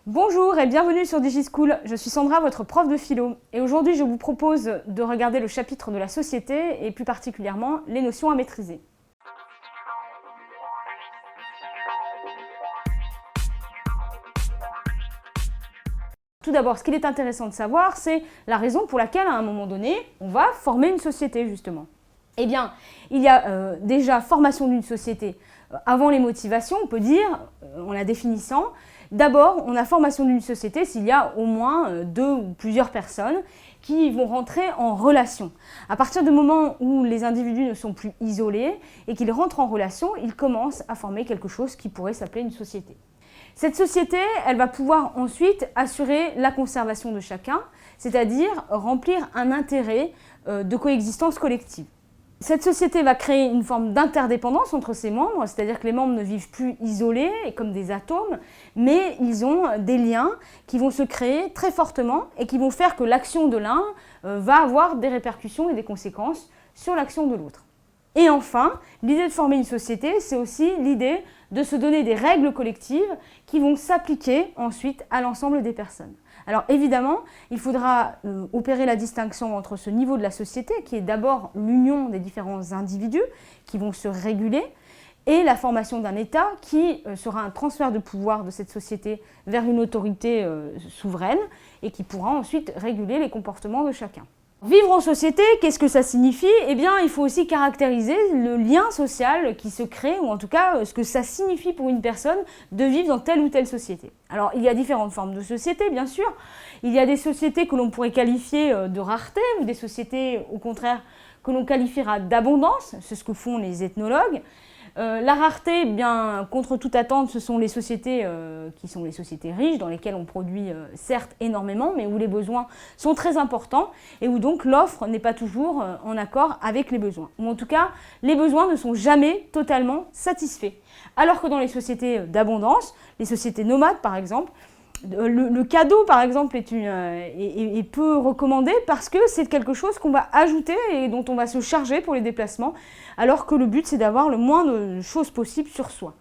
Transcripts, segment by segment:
Bonjour et bienvenue sur DigiSchool, je suis Sandra, votre prof de philo. Et aujourd'hui, je vous propose de regarder le chapitre de la société et plus particulièrement les notions à maîtriser. Tout d'abord, ce qu'il est intéressant de savoir, c'est la raison pour laquelle, à un moment donné, on va former une société, justement. Eh bien, il y a déjà formation d'une société. Avant les motivations, on peut dire, en la définissant, d'abord, on a formation d'une société s'il y a au moins deux ou plusieurs personnes qui vont rentrer en relation. À partir du moment où les individus ne sont plus isolés et qu'ils rentrent en relation, ils commencent à former quelque chose qui pourrait s'appeler une société. Cette société, elle va pouvoir ensuite assurer la conservation de chacun, c'est-à-dire remplir un intérêt de coexistence collective. Cette société va créer une forme d'interdépendance entre ses membres, c'est-à-dire que les membres ne vivent plus isolés comme des atomes, mais ils ont des liens qui vont se créer très fortement et qui vont faire que l'action de l'un va avoir des répercussions et des conséquences sur l'action de l'autre. Et enfin, l'idée de former une société, c'est aussi l'idée de se donner des règles collectives qui vont s'appliquer ensuite à l'ensemble des personnes. Alors évidemment, il faudra opérer la distinction entre ce niveau de la société, qui est d'abord l'union des différents individus qui vont se réguler, et la formation d'un État qui sera un transfert de pouvoir de cette société vers une autorité souveraine et qui pourra ensuite réguler les comportements de chacun. Vivre en société, qu'est-ce que ça signifie? Eh bien, il faut aussi caractériser le lien social qui se crée, ou en tout cas ce que ça signifie pour une personne de vivre dans telle ou telle société. Alors, il y a différentes formes de sociétés, bien sûr. Il y a des sociétés que l'on pourrait qualifier de rareté, ou des sociétés, au contraire, que l'on qualifiera d'abondance. C'est ce que font les ethnologues. La rareté, bien, contre toute attente, ce sont les sociétés qui sont les sociétés riches, dans lesquelles on produit certes énormément, mais où les besoins sont très importants et où donc l'offre n'est pas toujours en accord avec les besoins. Ou en tout cas, les besoins ne sont jamais totalement satisfaits. Alors que dans les sociétés d'abondance, les sociétés nomades par exemple, le cadeau, par exemple, est peu recommandé parce que c'est quelque chose qu'on va ajouter et dont on va se charger pour les déplacements, alors que le but, c'est d'avoir le moins de choses possibles sur soi.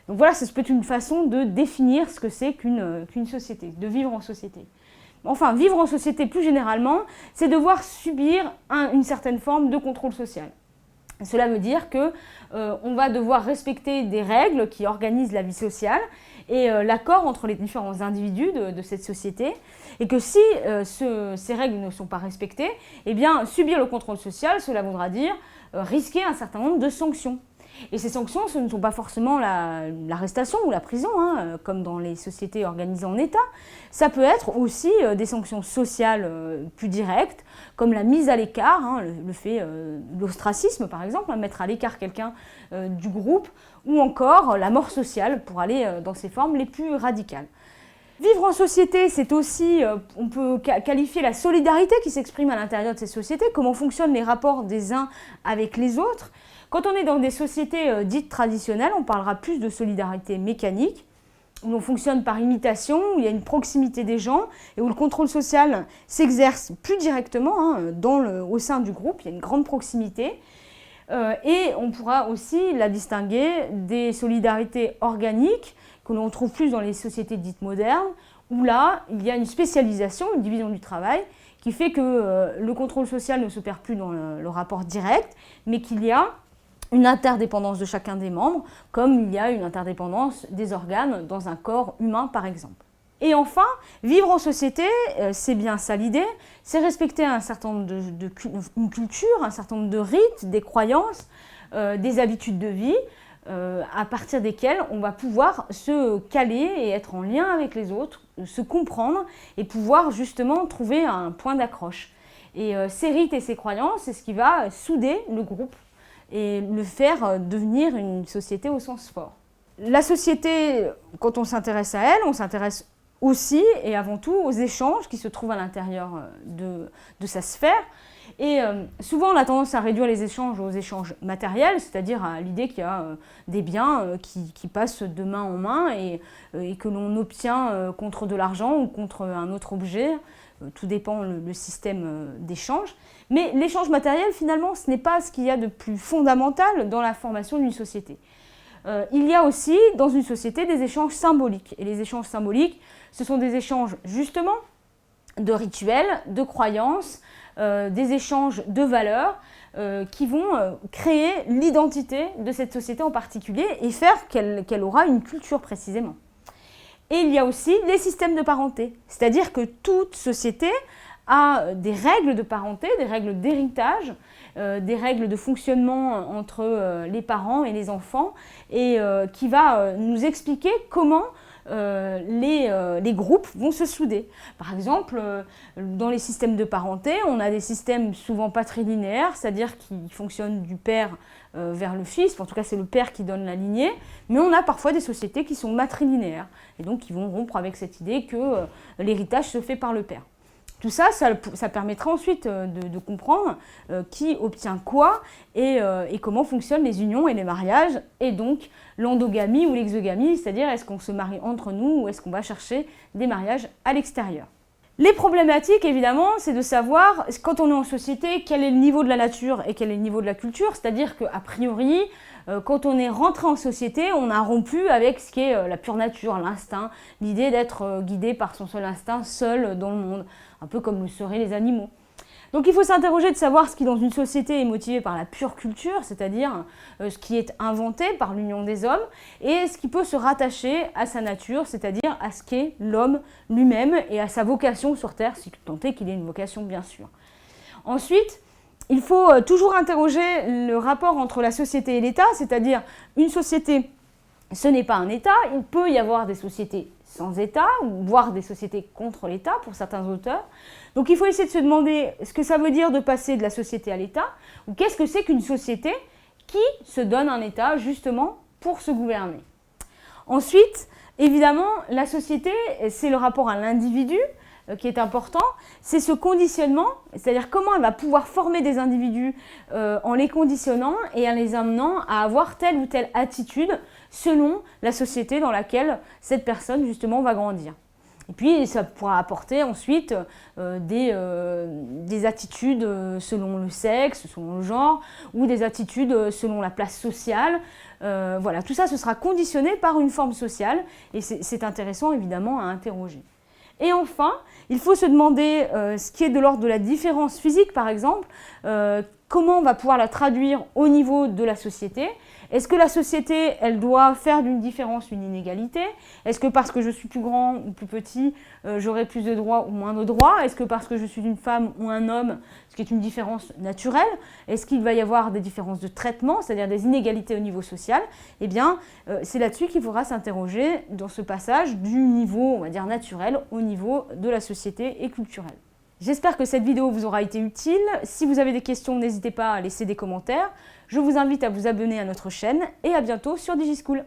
Donc voilà, ça peut être une façon de définir ce que c'est qu'une société, de vivre en société. Enfin, vivre en société, plus généralement, c'est devoir subir une certaine forme de contrôle social. Cela veut dire qu'on va devoir respecter des règles qui organisent la vie sociale et l'accord entre les différents individus de cette société, et que si ces règles ne sont pas respectées, eh bien, subir le contrôle social, cela voudra dire risquer un certain nombre de sanctions. Et ces sanctions, ce ne sont pas forcément l'arrestation ou la prison, comme dans les sociétés organisées en État. Ça peut être aussi des sanctions sociales plus directes, comme la mise à l'écart, le fait l'ostracisme par exemple, mettre à l'écart quelqu'un du groupe, ou encore la mort sociale, pour aller dans ses formes les plus radicales. Vivre en société, c'est aussi, on peut qualifier la solidarité qui s'exprime à l'intérieur de ces sociétés, comment fonctionnent les rapports des uns avec les autres. Quand on est dans des sociétés dites traditionnelles, on parlera plus de solidarité mécanique, où l'on fonctionne par imitation, où il y a une proximité des gens et où le contrôle social s'exerce plus directement au sein du groupe, il y a une grande proximité. Et on pourra aussi la distinguer des solidarités organiques que l'on trouve plus dans les sociétés dites modernes, où là, il y a une spécialisation, une division du travail, qui fait que le contrôle social ne s'opère plus dans le rapport direct, mais qu'il y a une interdépendance de chacun des membres, comme il y a une interdépendance des organes dans un corps humain, par exemple. Et enfin, vivre en société, c'est bien ça l'idée, c'est respecter un certain nombre une culture, un certain nombre de rites, des croyances, des habitudes de vie, à partir desquelles on va pouvoir se caler et être en lien avec les autres, se comprendre et pouvoir justement trouver un point d'accroche. Et ces rites et ces croyances, c'est ce qui va souder le groupe et le faire devenir une société au sens fort. La société, quand on s'intéresse à elle, on s'intéresse aussi et avant tout aux échanges qui se trouvent à l'intérieur de sa sphère. Et souvent, on a tendance à réduire les échanges aux échanges matériels, c'est-à-dire à l'idée qu'il y a des biens qui passent de main en main et que l'on obtient contre de l'argent ou contre un autre objet. Tout dépend le système d'échange. Mais l'échange matériel, finalement, ce n'est pas ce qu'il y a de plus fondamental dans la formation d'une société. il y a aussi dans une société des échanges symboliques. Et les échanges symboliques, ce sont des échanges justement de rituels, de croyances, des échanges de valeurs qui vont créer l'identité de cette société en particulier et faire qu'elle aura une culture précisément. Et il y a aussi les systèmes de parenté, c'est-à-dire que toute société a des règles de parenté, des règles d'héritage, des règles de fonctionnement entre les parents et les enfants, et qui va nous expliquer comment les groupes vont se souder. Par exemple, dans les systèmes de parenté, on a des systèmes souvent patrilinéaires, c'est-à-dire qui fonctionnent du père vers le fils, en tout cas c'est le père qui donne la lignée, mais on a parfois des sociétés qui sont matrilinéaires, et donc qui vont rompre avec cette idée que l'héritage se fait par le père. Tout ça, ça permettra ensuite de comprendre qui obtient quoi et comment fonctionnent les unions et les mariages, et donc l'endogamie ou l'exogamie, c'est-à-dire est-ce qu'on se marie entre nous ou est-ce qu'on va chercher des mariages à l'extérieur. Les problématiques, évidemment, c'est de savoir, quand on est en société, quel est le niveau de la nature et quel est le niveau de la culture, c'est-à-dire qu'a priori, quand on est rentré en société, on a rompu avec ce qui est la pure nature, l'instinct, l'idée d'être guidé par son seul instinct, seul dans le monde, un peu comme le seraient les animaux. Donc il faut s'interroger de savoir ce qui dans une société est motivé par la pure culture, c'est-à-dire ce qui est inventé par l'union des hommes, et ce qui peut se rattacher à sa nature, c'est-à-dire à ce qu'est l'homme lui-même et à sa vocation sur Terre, si tant est qu'il ait une vocation bien sûr. Ensuite, il faut toujours interroger le rapport entre la société et l'État, c'est-à-dire une société, ce n'est pas un État, il peut y avoir des sociétés sans État, voire des sociétés contre l'État pour certains auteurs. Donc il faut essayer de se demander ce que ça veut dire de passer de la société à l'État, ou qu'est-ce que c'est qu'une société qui se donne un État justement pour se gouverner. Ensuite, évidemment, la société, c'est le rapport à l'individu qui est important, c'est ce conditionnement, c'est-à-dire comment elle va pouvoir former des individus en les conditionnant et en les amenant à avoir telle ou telle attitude selon la société dans laquelle cette personne justement va grandir. Et puis ça pourra apporter ensuite des attitudes selon le sexe, selon le genre, ou des attitudes selon la place sociale. Voilà, tout ça, ce sera conditionné par une forme sociale et c'est intéressant évidemment à interroger. Et enfin, il faut se demander ce qui est de l'ordre de la différence physique, par exemple, comment on va pouvoir la traduire au niveau de la société. Est-ce que la société, elle doit faire d'une différence une inégalité? Est-ce que parce que je suis plus grand ou plus petit, j'aurai plus de droits ou moins de droits? Est-ce que parce que je suis une femme ou un homme, ce qui est une différence naturelle? Est-ce qu'il va y avoir des différences de traitement, c'est-à-dire des inégalités au niveau social? Eh bien, c'est là-dessus qu'il faudra s'interroger dans ce passage du niveau, on va dire, naturel au niveau de la société et culturelle. J'espère que cette vidéo vous aura été utile. Si vous avez des questions, n'hésitez pas à laisser des commentaires. Je vous invite à vous abonner à notre chaîne et à bientôt sur DigiSchool.